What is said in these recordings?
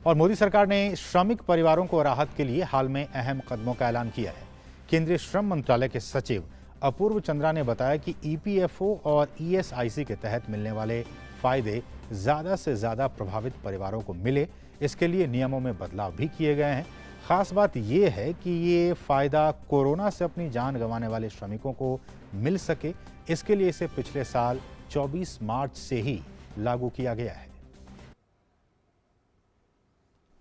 और मोदी सरकार ने श्रमिक परिवारों को राहत के लिए हाल में अहम कदमों का ऐलान किया है। केंद्रीय श्रम मंत्रालय के सचिव अपूर्व चंद्रा ने बताया कि ईपीएफओ और ईएसआईसी के तहत मिलने वाले फायदे ज्यादा से ज्यादा प्रभावित परिवारों को मिले, इसके लिए नियमों में बदलाव भी किए गए हैं। खास बात यह है कि ये फायदा कोरोना से अपनी जान गंवाने वाले श्रमिकों को मिल सके, इसके लिए इसे पिछले साल 24 मार्च से ही लागू किया गया है।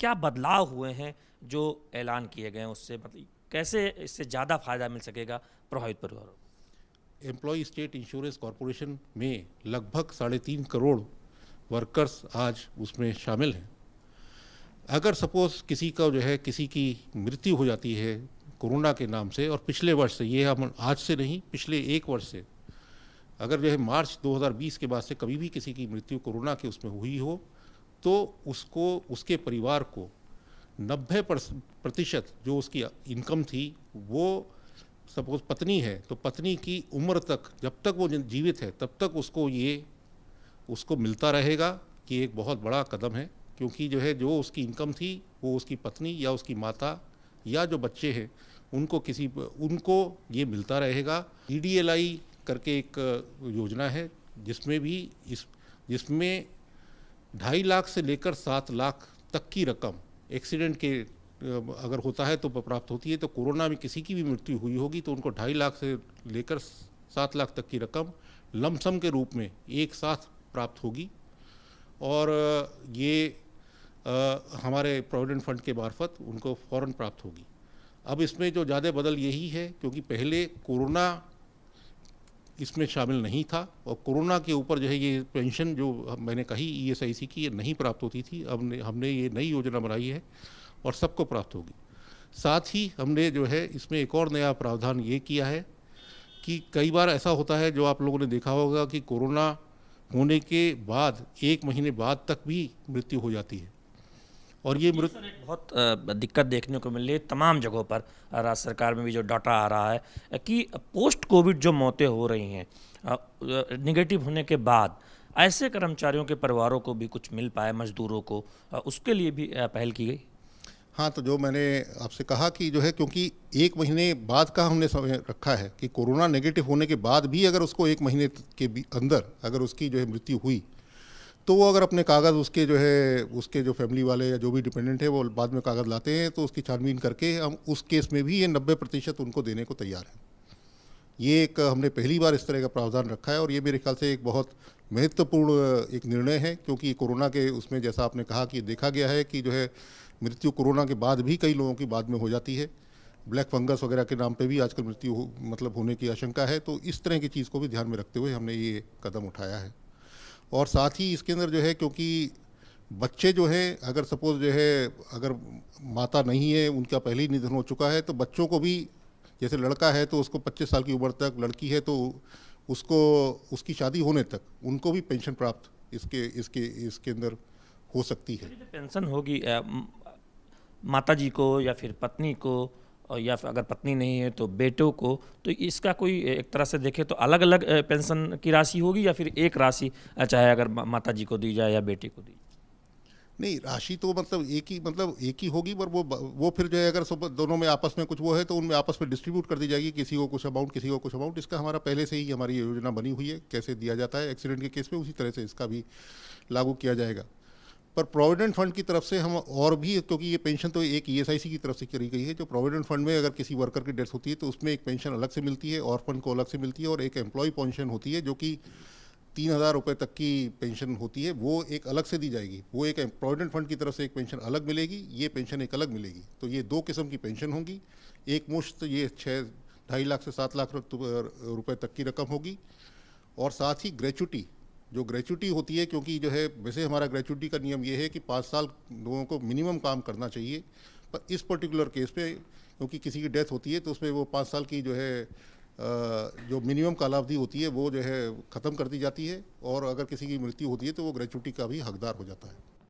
क्या बदलाव हुए हैं जो ऐलान किए गए हैं उससे, मतलब कैसे इससे ज़्यादा फायदा मिल सकेगा प्रभावित परिवारों को? एम्प्लॉय स्टेट इंश्योरेंस कॉरपोरेशन में लगभग 3.5 करोड़ वर्कर्स आज उसमें शामिल हैं। अगर सपोज किसी का किसी की मृत्यु हो जाती है कोरोना के नाम से, और पिछले वर्ष से, ये हम आज से नहीं, पिछले 1 वर्ष से, अगर मार्च 2020 के बाद से कभी भी किसी की मृत्यु कोरोना के उसमें हुई हो, तो उसको, उसके परिवार को 90% जो उसकी इनकम थी, वो सपोज पत्नी है तो पत्नी की उम्र तक, जब तक वो जीवित है तब तक उसको मिलता रहेगा। कि एक बहुत बड़ा कदम है, क्योंकि जो उसकी इनकम थी वो उसकी पत्नी या उसकी माता या जो बच्चे हैं उनको ये मिलता रहेगा। ईडीएलआई करके एक योजना है जिसमें 2.5 लाख से लेकर 7 लाख तक की रकम एक्सीडेंट के अगर होता है तो प्राप्त होती है। तो कोरोना में किसी की भी मृत्यु हुई होगी तो उनको 2.5 लाख से लेकर 7 लाख तक की रकम लमसम के रूप में एक साथ प्राप्त होगी, और ये हमारे प्रोविडेंट फंड के मार्फत उनको फ़ौरन प्राप्त होगी। अब इसमें जो ज़्यादा बदल यही है, क्योंकि पहले कोरोना इसमें शामिल नहीं था और कोरोना के ऊपर ये पेंशन जो मैंने कही ईएसआईसी की, ये नहीं प्राप्त होती थी। अब हमने ये नई योजना बनाई है और सबको प्राप्त होगी। साथ ही हमने इसमें एक और नया प्रावधान ये किया है कि कई बार ऐसा होता है, जो आप लोगों ने देखा होगा, कि कोरोना होने के बाद 1 महीने बाद तक भी मृत्यु हो जाती है, और ये बहुत दिक्कत देखने को मिल रही है तमाम जगहों पर। राज्य सरकार में भी जो डाटा आ रहा है कि पोस्ट कोविड जो मौतें हो रही हैं निगेटिव होने के बाद, ऐसे कर्मचारियों के परिवारों को भी कुछ मिल पाए, मजदूरों को, उसके लिए भी पहल की गई। हाँ, तो जो मैंने आपसे कहा कि क्योंकि 1 महीने बाद का हमने समय रखा है कि कोरोना नेगेटिव होने के बाद भी अगर उसको 1 महीने के अंदर अगर उसकी मृत्यु हुई, तो वो अगर अपने कागज़ उसके जो फैमिली वाले या जो भी डिपेंडेंट है वो बाद में कागज़ लाते हैं, तो उसकी छानबीन करके हम उस केस में भी ये 90% उनको देने को तैयार हैं। ये एक हमने पहली बार इस तरह का प्रावधान रखा है, और ये मेरे ख्याल से एक बहुत महत्वपूर्ण एक निर्णय है, क्योंकि कोरोना के उसमें जैसा आपने कहा कि देखा गया है कि मृत्यु कोरोना के बाद भी कई लोगों की बाद में हो जाती है। ब्लैक फंगस वगैरह के नाम पे भी आजकल मृत्यु होने की आशंका है। तो इस तरह की चीज़ को भी ध्यान में रखते हुए हमने ये कदम उठाया है। और साथ ही इसके अंदर क्योंकि बच्चे अगर सपोज अगर माता नहीं है, उनका पहले ही निधन हो चुका है, तो बच्चों को भी, जैसे लड़का है तो उसको 25 साल की उम्र तक, लड़की है तो उसको उसकी शादी होने तक उनको भी पेंशन प्राप्त इसके अंदर हो सकती है। पेंशन होगी माता जी को या फिर पत्नी को, या फिर अगर पत्नी नहीं है तो बेटों को, तो इसका कोई एक तरह से देखें तो अलग अलग पेंशन की राशि होगी, या फिर एक राशि चाहे अगर माता जी को दी जाए या बेटे को दी? नहीं, राशि तो एक ही होगी, पर वो फिर अगर दोनों में आपस में कुछ वो है तो उनमें आपस में डिस्ट्रीब्यूट कर दी जाएगी, किसी को कुछ अमाउंट, किसी को कुछ अमाउंट। इसका हमारा पहले से ही हमारी योजना बनी हुई है, कैसे दिया जाता है एक्सीडेंट के केस में, उसी तरह से इसका भी लागू किया जाएगा। पर प्रोविडेंट फंड की तरफ से हम और भी, क्योंकि ये पेंशन तो एक ईएसआईसी की तरफ से करी गई है, जो प्रोविडेंट फंड में अगर किसी वर्कर की डेथ होती है तो उसमें एक पेंशन अलग से मिलती है, ऑर्फन को अलग से मिलती है, और एक एम्प्लॉय पेंशन होती है जो कि 3,000 रुपये तक की पेंशन होती है, वो एक अलग से दी जाएगी। वो एक प्रोविडेंट फंड की तरफ से एक पेंशन अलग मिलेगी, ये पेंशन एक अलग मिलेगी। तो ये 2 किस्म की पेंशन होंगी। एक मुश्त ये 2.5 लाख से 7 लाख रुपये तक की रकम होगी, और साथ ही ग्रेच्युटी, जो ग्रेच्युटी होती है, क्योंकि वैसे हमारा ग्रेच्युटी का नियम ये है कि 5 साल लोगों को मिनिमम काम करना चाहिए, पर इस पर्टिकुलर केस पे क्योंकि किसी की डेथ होती है तो उसमें वो 5 साल की जो मिनिमम कालावधि होती है वो ख़त्म कर दी जाती है, और अगर किसी की मृत्यु होती है तो वो ग्रेच्युटी का भी हकदार हो जाता है।